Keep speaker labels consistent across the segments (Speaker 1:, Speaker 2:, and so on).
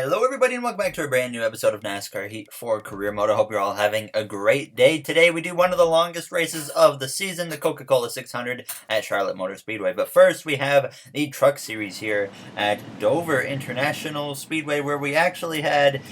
Speaker 1: Hello everybody and welcome back to a brand new episode of NASCAR Heat 4 Career Mode. I hope you're all having a great day. Today we do one of the longest races of the season, the Coca-Cola 600 at Charlotte Motor Speedway. But first we have the Truck Series here at Dover International Speedway, where we actually had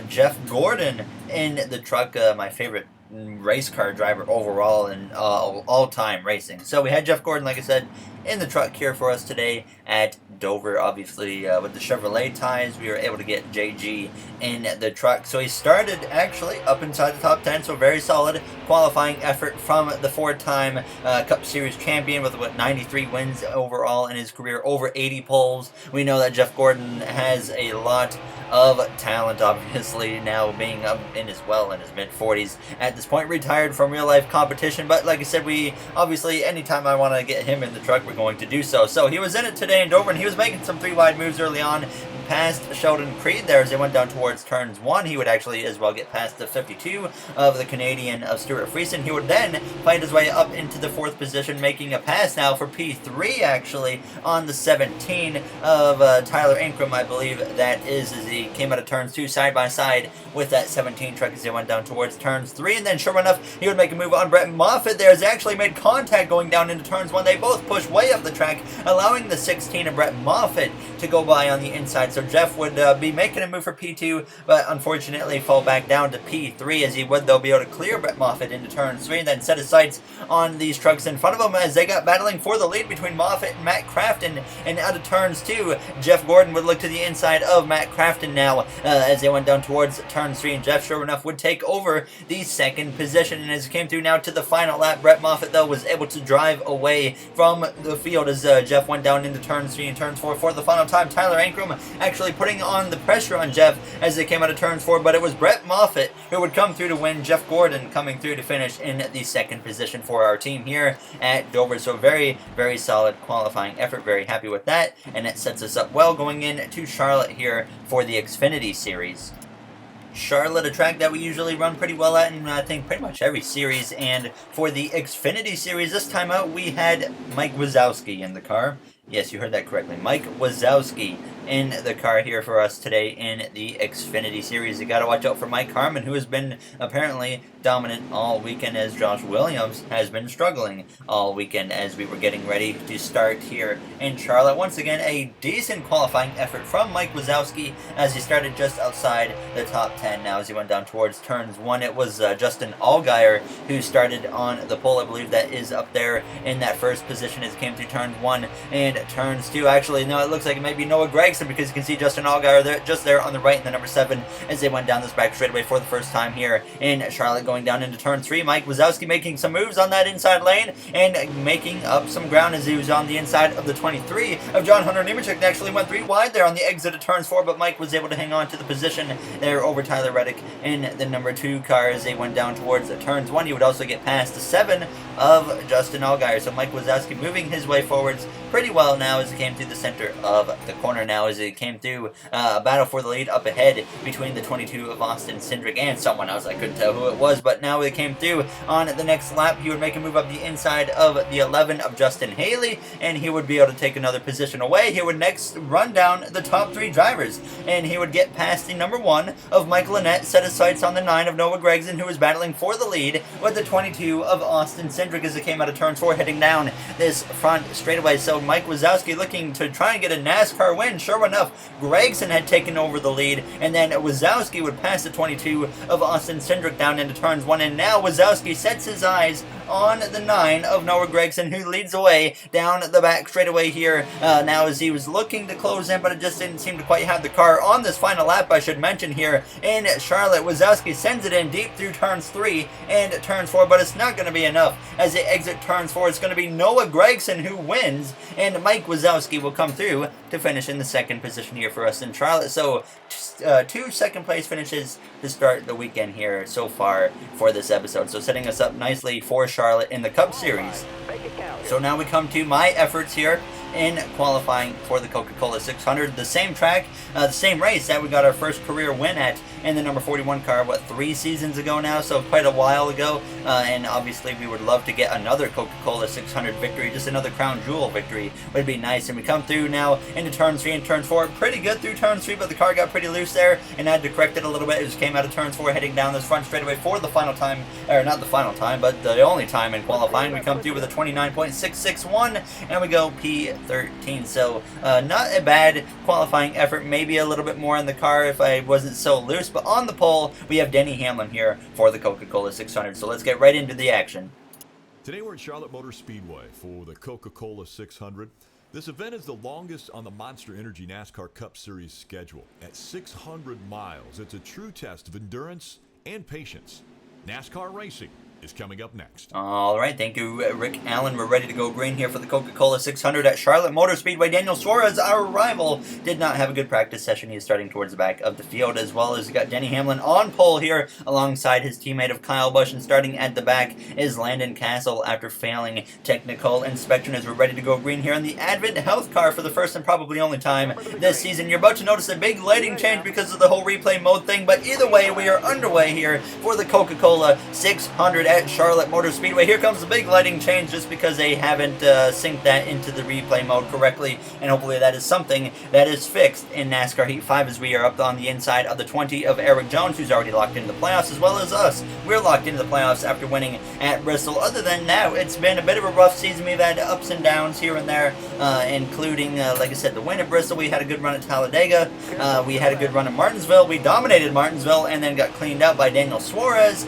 Speaker 1: Jeff Gordon in the truck, my favorite race car driver overall in all-time racing. So we had Jeff Gordon, like I said, in the truck here for us today at Dover. Obviously, with the Chevrolet ties, we were able to get JG in the truck. So he started actually up inside the top 10, so very solid qualifying effort from the four-time Cup Series champion with, 93 wins overall in his career, over 80 poles. We know that Jeff Gordon has a lot of talent, obviously, now being up in his mid-40s at this point, retired from real-life competition. But like I said, we obviously, anytime I want to get him in the truck, we're going to do so. So he was in it today in Dover, and he was making some three-wide moves early on, past Sheldon Creed there as they went down towards turns 1. He would actually as well get past the 52 of the Canadian of Stuart Friesen. He would then fight his way up into the 4th position, making a pass now for P3 actually on the 17 of Tyler Ankrum, I believe that is, as he came out of turns 2 side by side with that 17 truck as they went down towards turns 3. And then sure enough, he would make a move on Brett Moffitt there as they actually made contact going down into turns 1. They both pushed way up the track, allowing the 16 of Brett Moffitt to go by on the inside. So Jeff would be making a move for P2, but unfortunately fall back down to P3, as he would though be able to clear Brett Moffitt into turn 3 and then set his sights on these trucks in front of him as they got battling for the lead between Moffitt and Matt Crafton. And out of turns 2, Jeff Gordon would look to the inside of Matt Crafton now as they went down towards turn 3, and Jeff sure enough would take over the 2nd position. And as it came through now to the final lap, Brett Moffitt though was able to drive away from the field as Jeff went down into turns 3 and turns 4 for the final time. Tyler Ankrum actually putting on the pressure on Jeff as they came out of turns 4, but it was Brett Moffitt who would come through to win. Jeff Gordon coming through to finish in the 2nd position for our team here at Dover. So very, very solid qualifying effort. Very happy with that, and it sets us up well going into Charlotte here for the Xfinity Series. Charlotte, a track that we usually run pretty well at in, I think, pretty much every series. And for the Xfinity Series, this time out, we had Mike Wazowski in the car. Yes, you heard that correctly. Mike Wazowski in the car here for us today in the Xfinity Series. You got to watch out for Mike Harmon, who has been apparently dominant all weekend, as Josh Williams has been struggling all weekend as we were getting ready to start here in Charlotte. Once again, a decent qualifying effort from Mike Wazowski as he started just outside the top 10. Now as he went down towards turns 1, it was Justin Allgaier who started on the pole. I believe that is up there in that 1st position as it came through turns 1 and turns 2. Actually, no, it looks like it might be Noah Gragson, because you can see Justin Allgaier there, just there on the right in the number 7 as they went down this back straightaway for the first time here in Charlotte, going down into turn 3. Mike Wazowski making some moves on that inside lane and making up some ground as he was on the inside of the 23 of John Hunter Nemechek, and actually went 3 wide there on the exit of turns 4, but Mike was able to hang on to the position there over Tyler Reddick in the number 2 car as they went down towards turns 1. He would also get past the 7 of Justin Allgaier. So Mike Wazowski moving his way forwards pretty well now as it came through the center of the corner now as it came through a battle for the lead up ahead between the 22 of Austin Cindric and someone else. I couldn't tell who it was, but now it came through on the next lap. He would make a move up the inside of the 11 of Justin Haley, and he would be able to take another position away. He would next run down the top 3 drivers, and he would get past the number 1 of Michael Annett, set his sights on the 9 of Noah Gragson, who was battling for the lead with the 22 of Austin Cindric as it came out of turn 4, heading down this front straightaway. So Mike Wazowski looking to try and get a NASCAR win. Sure enough, Gragson had taken over the lead, and then Wazowski would pass the 22 of Austin Cindric down into turns 1, and now Wazowski sets his eyes on the 9 of Noah Gragson, who leads away down the back straightaway here now as he was looking to close in, but it just didn't seem to quite have the car on this final lap, I should mention here in Charlotte. Wazowski sends it in deep through turns 3 and turns 4, but it's not going to be enough as they exit turns 4. It's going to be Noah Gragson who wins, and Mike Wazowski will come through to finish in the 2nd position here for us in Charlotte. So 2 2nd place finishes to start the weekend here so far for this episode. So setting us up nicely for Charlotte in the Cup Series. So now we come to my efforts here in qualifying for the Coca-Cola 600. The same track, the same race that we got our first career win at in the number 41 car, 3 seasons ago now, so quite a while ago. And obviously we would love to get another Coca-Cola 600 victory, just another crown jewel victory would be nice. And we come through now into turn 3 and turn 4, pretty good through turn 3, but the car got pretty loose there and I had to correct it a little bit. It just came out of turn 4 heading down this front straightaway for the final time, or not the final time, but the only time in qualifying. We come through with a 29.661 and we go P13, so not a bad qualifying effort, maybe a little bit more in the car if I wasn't so loose. But on the pole, we have Denny Hamlin here for the Coca-Cola 600. So let's get right into the action.
Speaker 2: Today we're at Charlotte Motor Speedway for the Coca-Cola 600. This event is the longest on the Monster Energy NASCAR Cup Series schedule. At 600 miles, it's a true test of endurance and patience. NASCAR racing is coming up next.
Speaker 1: All right, thank you, Rick Allen. We're ready to go green here for the Coca-Cola 600 at Charlotte Motor Speedway. Daniel Suarez, our rival, did not have a good practice session. He is starting towards the back of the field, as well as we got Denny Hamlin on pole here alongside his teammate of Kyle Busch, and starting at the back is Landon Castle after failing technical inspection, as we're ready to go green here on the Advent Health car for the first and probably only time this season. You're about to notice a big lighting change because of the whole replay mode thing, but either way, we are underway here for the Coca-Cola 600 at Charlotte Motor Speedway. Here comes the big lighting change just because they haven't synced that into the replay mode correctly, and hopefully that is something that is fixed in NASCAR Heat 5 as we are up on the inside of the 20 of Eric Jones, who's already locked into the playoffs, as well as us. We're locked into the playoffs after winning at Bristol. Other than that, it's been a bit of a rough season. We've had ups and downs here and there, including, like I said, the win at Bristol. We had a good run at Talladega. We had a good run at Martinsville. We dominated Martinsville and then got cleaned out by Daniel Suarez.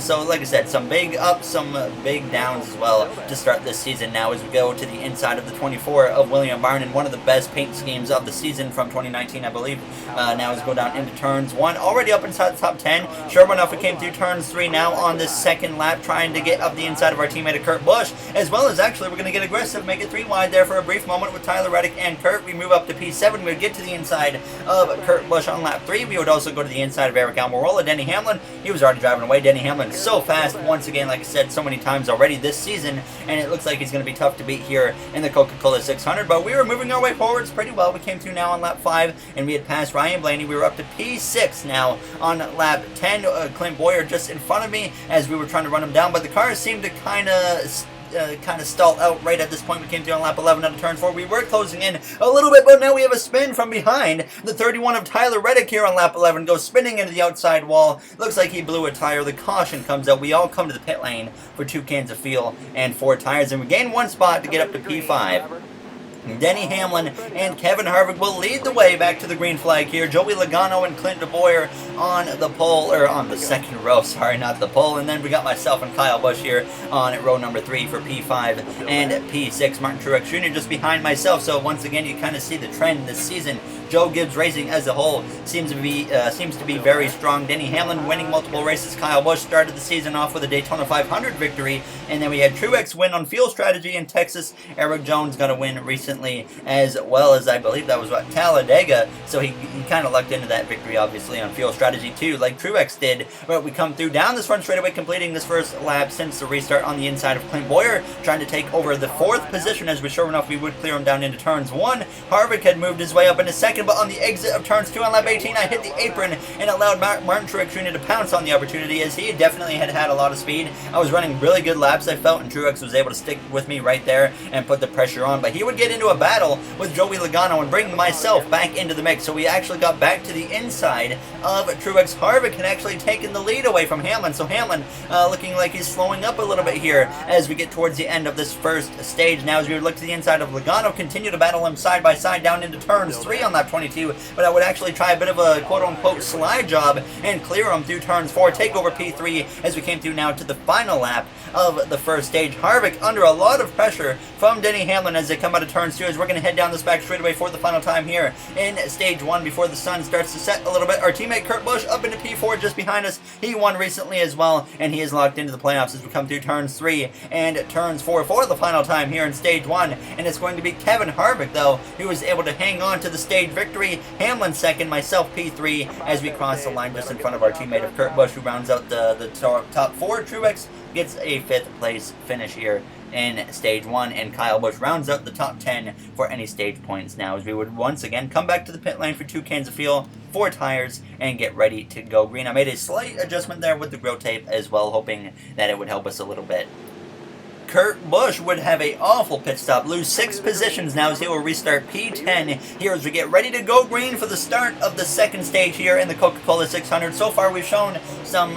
Speaker 1: So, like I said, some big ups, some big downs as well to start this season now as we go to the inside of the 24 of William Byron, one of the best paint schemes of the season from 2019, I believe. Now as we go down into turns 1, already up inside the top 10. Sure enough, we came through turns 3 now on this second lap, trying to get up the inside of our teammate Kurt Busch, as well as actually we're going to get aggressive, make it 3 wide there for a brief moment with Tyler Reddick and Kurt. We move up to P7. We would get to the inside of Kurt Busch on lap 3. We would also go to the inside of Eric Almirola. Denny Hamlin, he was already driving away. Denny Hamlin so fast once again, like I said so many times already this season, and it looks like he's going to be tough to beat here in the Coca-Cola 600, but we were moving our way forwards pretty well. We came through now on lap 5, and we had passed Ryan Blaney. We were up to P6 now on lap 10. Clint Boyer just in front of me as we were trying to run him down, but the cars seemed to kind of stall out right at this point. We came through on lap 11 out of turn 4. We were closing in a little bit, but now we have a spin from behind. The 31 of Tyler Reddick here on lap 11 goes spinning into the outside wall. Looks like he blew a tire. The caution comes out. We all come to the pit lane for 2 cans of fuel and 4 tires, and we gain 1 spot to get up to P5. Denny Hamlin and Kevin Harvick will lead the way back to the green flag here. Joey Logano and Clint DeBoyer on the pole, or on the second row, sorry, not the pole. And then we got myself and Kyle Busch here on row number 3 for P5 and P6. Martin Truex Jr. just behind myself. So once again, you kind of see the trend this season. Joe Gibbs Racing as a whole seems to be very strong. Denny Hamlin winning multiple races. Kyle Busch started the season off with a Daytona 500 victory, and then we had Truex win on field strategy in Texas. Eric Jones got a win recently, as well as I believe that was Talladega. So he kind of lucked into that victory, obviously, on field strategy too, like Truex did. But we come through down this front straightaway, completing this first lap since the restart on the inside of Clint Boyer, trying to take over the 4th position, as we sure enough we would clear him down into turns 1. Harvick had moved his way up into 2nd, but on the exit of turns 2 on lap 18, I hit the apron and allowed Martin Truex Jr. to pounce on the opportunity, as he definitely had a lot of speed. I was running really good laps, I felt, and Truex was able to stick with me right there and put the pressure on. But he would get into a battle with Joey Logano and bring myself back into the mix. So we actually got back to the inside of Truex. Harvick had actually taken the lead away from Hamlin. So Hamlin looking like he's slowing up a little bit here as we get towards the end of this first stage. Now as we would look to the inside of Logano, continue to battle him side by side down into turns 3 on lap 22. But I would actually try a bit of a quote-unquote slide job and clear him through turns 4, take over P3 as we came through now to the final lap of the first stage. Harvick under a lot of pressure from Denny Hamlin as they come out of turns 2, as we're going to head down this back straightaway for the final time here in stage 1 before the sun starts to set a little bit. Our teammate Kurt Busch up into P4 just behind us. He won recently as well, and he is locked into the playoffs as we come through turns 3 and turns 4 for the final time here in stage 1. And it's going to be Kevin Harvick, though, who was able to hang on to the stage victory. Hamlin 2nd, myself P3, as we cross the line just in front of our teammate of Kurt Busch, who rounds out the top 4. Truex gets a 5th place finish here in stage 1, and Kyle Busch rounds out the top 10 for any stage points now, as we would once again come back to the pit lane for 2 cans of fuel, 4 tires, and get ready to go green. I made a slight adjustment there with the grill tape as well, hoping that it would help us a little bit. Kurt Busch would have a awful pit stop, lose 6 positions now as he will restart P10 here as we get ready to go green for the start of the second stage here in the Coca-Cola 600. So far we've shown some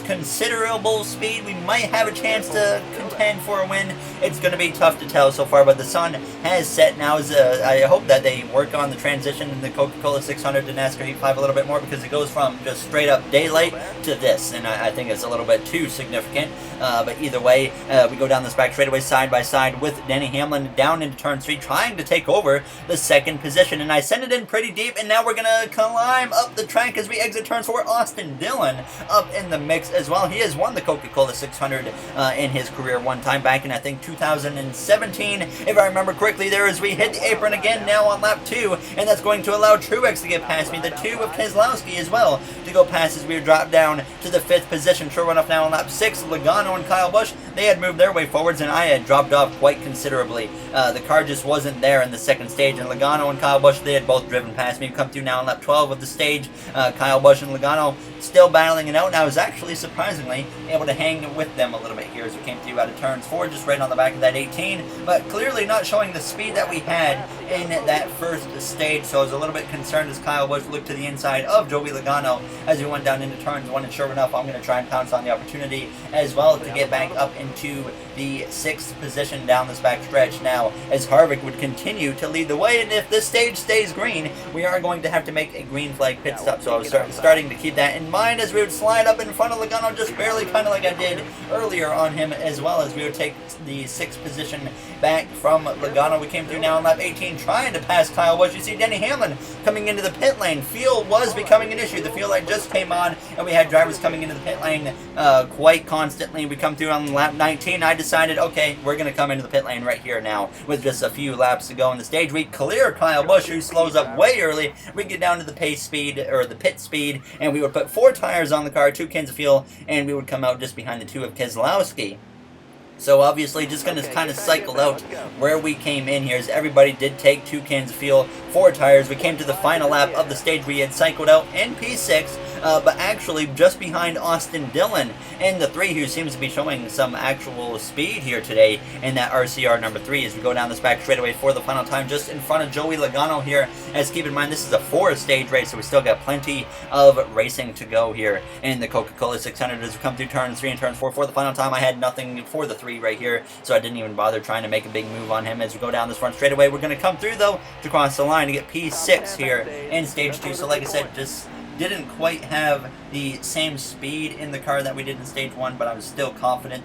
Speaker 1: considerable speed. We might have a chance to contend for a win. It's going to be tough to tell so far, but the sun has set now. I hope that they work on the transition in the Coca-Cola 600 to NASCAR Heat 5 a little bit more, because it goes from just straight up daylight to this, and I think it's a little bit too significant. But either way, we go down this back straightaway side by side with Denny Hamlin down into turn 3, trying to take over the second position, and I send it in pretty deep, and now we're going to climb up the track as we exit turn 4. Austin Dillon up in the mix as well. He has won the Coca-Cola 600 in his career one time back in, I think, 2017, if I remember correctly, there as we hit the apron again now on lap 2, and that's going to allow Truex to get past me, the 2 of Keselowski as well to go past as we drop down to the 5th position. Sure enough, now on lap 6, Logano and Kyle Busch, they had moved their way forwards, and I had dropped off quite considerably. The car just wasn't there in the second stage, and Logano and Kyle Busch, they had both driven past me. Come through now on lap 12 of the stage. Kyle Busch and Logano still battling it out, and I was actually surprisingly able to hang with them a little bit here as we came through out of turns 4, just right on the back of that 18, but clearly not showing the speed that we had in that first stage, so I was a little bit concerned as Kyle Busch looked to the inside of Joey Logano as we went down into turns 1, and sure enough, I'm going to try and pounce on the opportunity as well to get back up into the 6th position down this back stretch now, as Harvick would continue to lead the way, and if this stage stays green, we are going to have to make a green flag pit stop, so I was starting to keep that in mind as we would slide up in front of Logano just barely, kind of like I did earlier on him, as well as we would take the 6th position back from Logano. We came through now on lap 18 trying to pass Kyle Busch. You see Denny Hamlin coming into the pit lane. Fuel was becoming an issue. The fuel light just came on, and we had drivers coming into the pit lane quite constantly. We come through on lap 19. I decided, okay, we're going to come into the pit lane right here now with just a few laps to go in the stage. We clear Kyle Busch, who slows up way early. We get down to the pace speed, or the pit speed, and we would put 4 tires on the car, 2 cans of fuel, and we would come out just behind the 2 of Keselowski. So obviously just going to kind of cycle out where we came in here, as everybody did take 2 cans of fuel, 4 tires. We came to the final lap of the stage. We had cycled out in P6, but actually just behind Austin Dillon in the 3, who seems to be showing some actual speed here today in that RCR number 3 as we go down this back straightaway for the final time, just in front of Joey Logano here, as keep in mind this is a 4-stage race, so we still got plenty of racing to go here in the Coca-Cola 600 as we come through turns 3 and turns 4 for the final time. I had nothing for the 3 right here, so I didn't even bother trying to make a big move on him as we go down this front straightaway. We're going to come through, though, to cross the line to get P6 here in stage 2, so like I said, just didn't quite have the same speed in the car that we did in stage 1, but I was still confident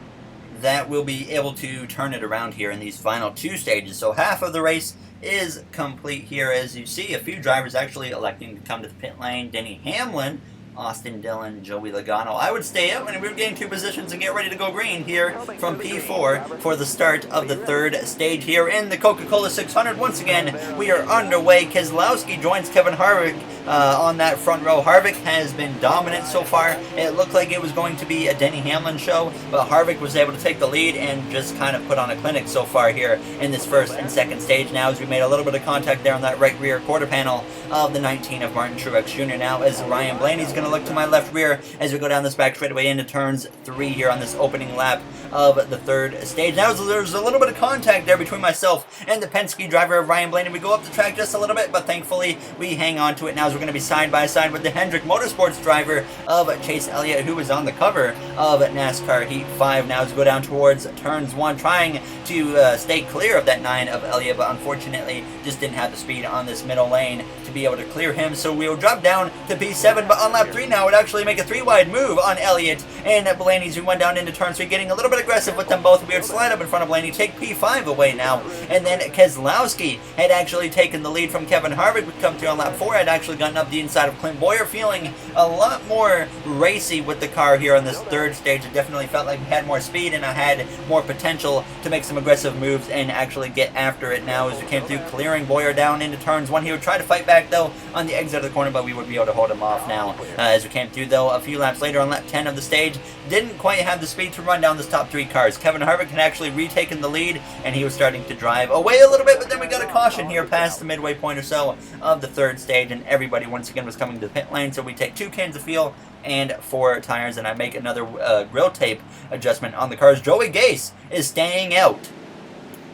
Speaker 1: that we'll be able to turn it around here in these final 2 stages. So half of the race is complete here, as you see a few drivers actually electing to come to the pit lane. Denny Hamlin, Austin Dillon, Joey Logano. I would stay up, and we were getting 2 positions and get ready to go green here from P4 for the start of the 3rd stage here in the Coca-Cola 600. Once again, we are underway. Keselowski joins Kevin Harvick on that front row. Harvick has been dominant so far. It looked like it was going to be a Denny Hamlin show, but Harvick was able to take the lead and just kind of put on a clinic so far here in this 1st and 2nd stage now, as we made a little bit of contact there on that right rear quarter panel of the 19 of Martin Truex Jr. now, as Ryan Blaney's going to look to my left rear as we go down this back straightaway into turns 3 here on this opening lap of the 3rd stage. Now there's a little bit of contact there between myself and the Penske driver of Ryan Blaney. We go up the track just a little bit, but thankfully we hang on to it now, as we're going to be side by side with the Hendrick Motorsports driver of Chase Elliott, who was on the cover of NASCAR Heat 5 now, as we go down towards turns 1, trying to stay clear of that 9 of Elliott, but unfortunately just didn't have the speed on this middle lane to be able to clear him, so we'll drop down to P7, but on lap 3 now would actually make a 3-wide move on Elliott and Blaney's, who went down into turn 3, getting a little bit aggressive with them both. We would slide up in front of Blaney, take P5 away now, and then Keselowski had actually taken the lead from Kevin Harvick, would come through on lap 4, had actually gotten up the inside of Clint Boyer, feeling a lot more racy with the car here on this 3rd stage. It definitely felt like we had more speed, and I had more potential to make some aggressive moves and actually get after it now, as we came through, clearing Boyer down into turns 1. He would try to fight back contact, though, on the exit of the corner, but we would be able to hold him off now. As we came through, though, a few laps later on lap 10 of the stage, didn't quite have the speed to run down those top 3 cars. Kevin Harvick had actually retaken the lead, and he was starting to drive away a little bit, but then we got a caution here past the midway point or so of the 3rd stage, and everybody once again was coming to the pit lane, so we take 2 cans of fuel and 4 tires, and I make another grill tape adjustment on the cars. Joey Gase is staying out.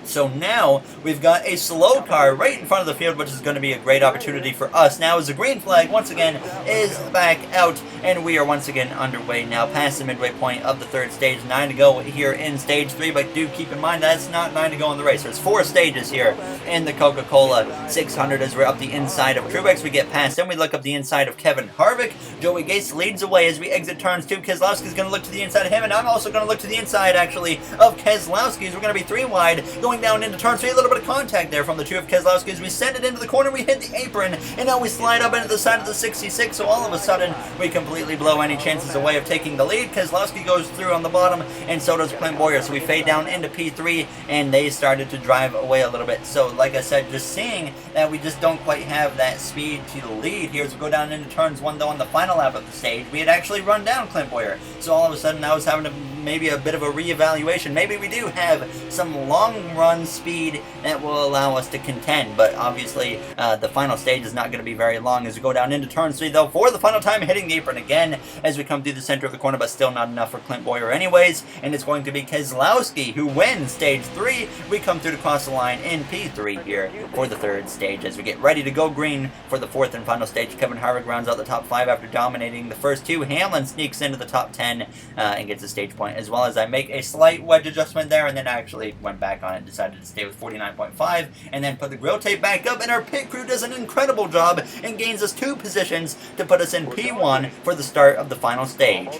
Speaker 1: So now we've got a slow car right in front of the field, which is going to be a great opportunity for us. Now as the green flag once again is back out, and we are once again underway now past the midway point of the 3rd stage. 9 to go here in stage 3, but do keep in mind that's not 9 to go in the race. There's 4 stages here in the Coca-Cola 600 as we're up the inside of Truex. We get past, then we look up the inside of Kevin Harvick. Joey Gase leads away as we exit turns 2. Keselowski's going to look to the inside of him, and I'm also going to look to the inside actually of Keselowski's. We're going to be 3 wide going down into turn 3, a little bit of contact there from the 2 of Keselowski as we send it into the corner, we hit the apron, and now we slide up into the side of the 66, so all of a sudden we completely blow any chances away of taking the lead. Keselowski goes through on the bottom, and so does Clint Bowyer, so we fade down into P3, and they started to drive away a little bit. So like I said, just seeing that we just don't quite have that speed to lead here as we go down into turns 1, though on the final lap of the stage, we had actually run down Clint Bowyer, so all of a sudden I was having to maybe a bit of a reevaluation. Maybe we do have some long run speed that will allow us to contend, but obviously the final stage is not going to be very long as we go down into turn 3, though, for the final time, hitting the apron again as we come through the center of the corner, but still not enough for Clint Bowyer anyways, and it's going to be Keselowski who wins stage 3. We come through to cross the line in P3 here for the 3rd stage as we get ready to go green for the 4th and final stage. Kevin Harvick rounds out the top 5 after dominating the first 2. Hamlin sneaks into the top 10 and gets a stage point, as well as I make a slight wedge adjustment there, and then I actually went back on it and decided to stay with 49.5 and then put the grill tape back up, and our pit crew does an incredible job and gains us 2 positions to put us in P1 for the start of the final stage.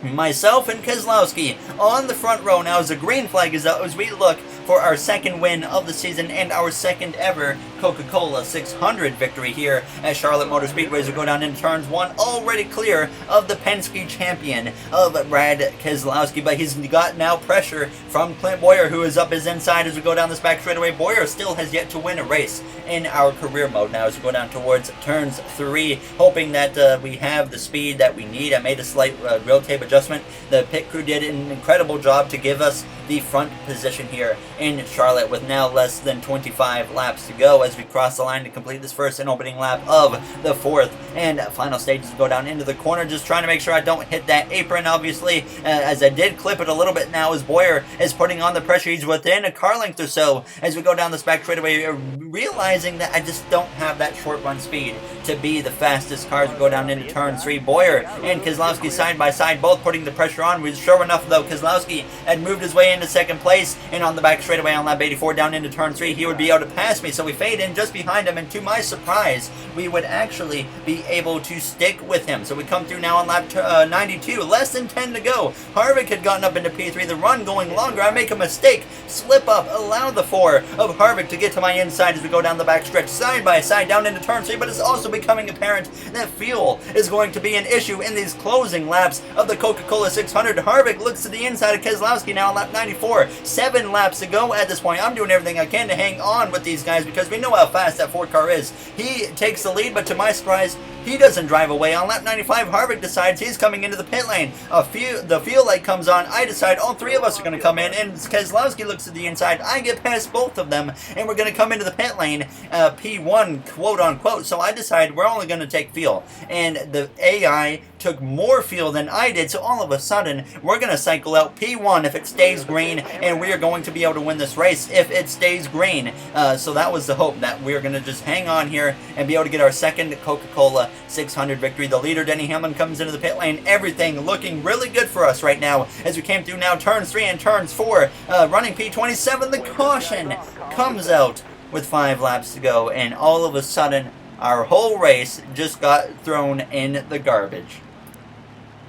Speaker 1: Myself and Keselowski on the front row now as the green flag is out as we look for our 2nd win of the season and our 2nd ever Coca-Cola 600 victory here at Charlotte Motor Speedway as we go down into turns 1, already clear of the Penske champion of Brad Keselowski, but he's got now pressure from Clint Bowyer, who is up his inside as we go down this back straightaway. Bowyer still has yet to win a race in our career mode now as we go down towards turns 3, hoping that we have the speed that we need. I made a slight grill tape adjustment. The pit crew did an incredible job to give us the front position here in Charlotte with now less than 25 laps to go as we cross the line to complete this first and opening lap of the 4th and final stages. Go down into the corner, just trying to make sure I don't hit that apron, obviously, as I did clip it a little bit now as Bowyer is putting on the pressure. He's within a car length or so as we go down this back straightaway, realizing that I just don't have that short run speed to be the fastest car as we go down into turn 3. Bowyer and Keselowski side by side, both putting the pressure on. Sure enough, though, Keselowski had moved his way into 2nd place, and on the back straightaway on lap 84 down into turn 3, he would be able to pass me, so we fade in just behind him, and to my surprise, we would actually be able to stick with him. So we come through now on lap 92, less than 10 to go. Harvick had gotten up into P3, the run going longer. I make a mistake, slip up, allow the 4 of Harvick to get to my inside as we go down the back stretch side by side down into turn 3, but it's also becoming apparent that fuel is going to be an issue in these closing laps of the Coca-Cola 600. Harvick looks to the inside of Keselowski now on lap 94, 7 laps to go at this point. I'm doing everything I can to hang on with these guys because we know how fast that Ford car is. He takes the lead, but to my surprise, he doesn't drive away. On lap 95, Harvick decides he's coming into the pit lane. The fuel light comes on. I decide all 3 of us are going to come in, and Keselowski looks to the inside. I get past both of them, and we're going to come into the pit lane, P1, quote unquote. So I decide we're only going to take fuel, and the AI took more fuel than I did, so all of a sudden we're going to cycle out P1 if it stays green, and we are going to be able to win this race if it stays green. So that was the hope, that we are going to just hang on here and be able to get our 2nd Coca-Cola 600 victory. The leader, Denny Hamlin, comes into the pit lane. Everything looking really good for us right now as we came through now turns 3 and turns 4. Running P27, the caution comes out with 5 laps to go, and all of a sudden our whole race just got thrown in the garbage.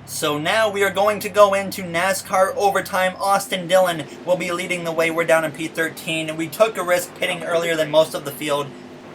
Speaker 1: So now we are going to go into NASCAR overtime. Austin Dillon will be leading the way. We're down in P13, and we took a risk pitting earlier than most of the field,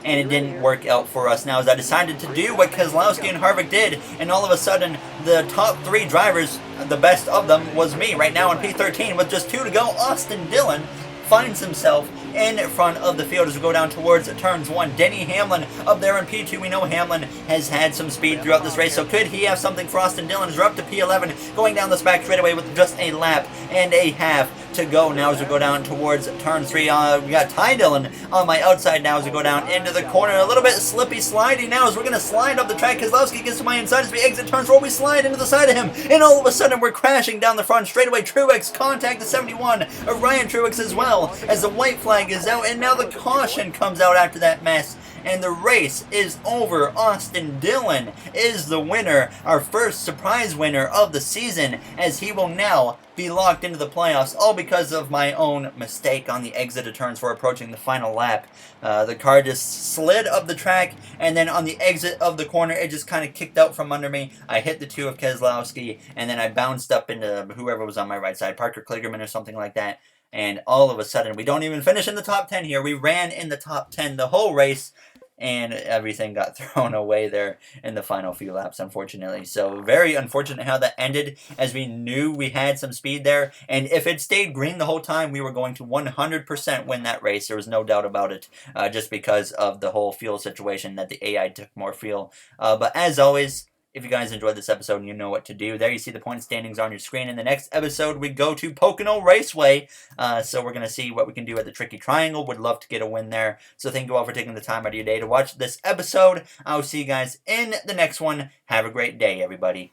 Speaker 1: and it didn't work out for us. Now as I decided to do what Keselowski and Harvick did, and all of a sudden the top 3 drivers, the best of them was me right now in P13 with just 2 to go. Austin Dillon finds himself in front of the field as we go down towards turns 1. Denny Hamlin up there in P2. We know Hamlin has had some speed throughout this race, so could he have something for Austin Dillon as we're up to P11, going down this back straightaway with just a lap and a half to go now as we go down towards turn 3. We got Ty Dillon on my outside now as we go down into the corner. A little bit slippy sliding now as we're going to slide up the track. Keselowski gets to my inside as we exit turn 4. We slide into the side of him, and all of a sudden we're crashing down the front straightaway. Truex contact the 71 of Ryan Truex as well as the white flag is out, and now the caution comes out after that mess. And the race is over. Austin Dillon is the winner, our first surprise winner of the season, as he will now be locked into the playoffs, all because of my own mistake on the exit of turns 4 approaching the final lap. The car just slid up the track, and then on the exit of the corner, it just kind of kicked out from under me. I hit the 2 of Keselowski, and then I bounced up into whoever was on my right side, Parker Kligerman or something like that. And all of a sudden, we don't even finish in the top 10 here. We ran in the top 10 the whole race, and everything got thrown away there in the final few laps, unfortunately. So very unfortunate how that ended, as we knew we had some speed there, and if it stayed green the whole time, we were going to 100% win that race. There was no doubt about it, just because of the whole fuel situation, that the AI took more fuel. But as always, if you guys enjoyed this episode, you know what to do. There you see the point standings on your screen. In the next episode, we go to Pocono Raceway. So we're going to see what we can do at the Tricky Triangle. Would love to get a win there. So thank you all for taking the time out of your day to watch this episode. I'll see you guys in the next one. Have a great day, everybody.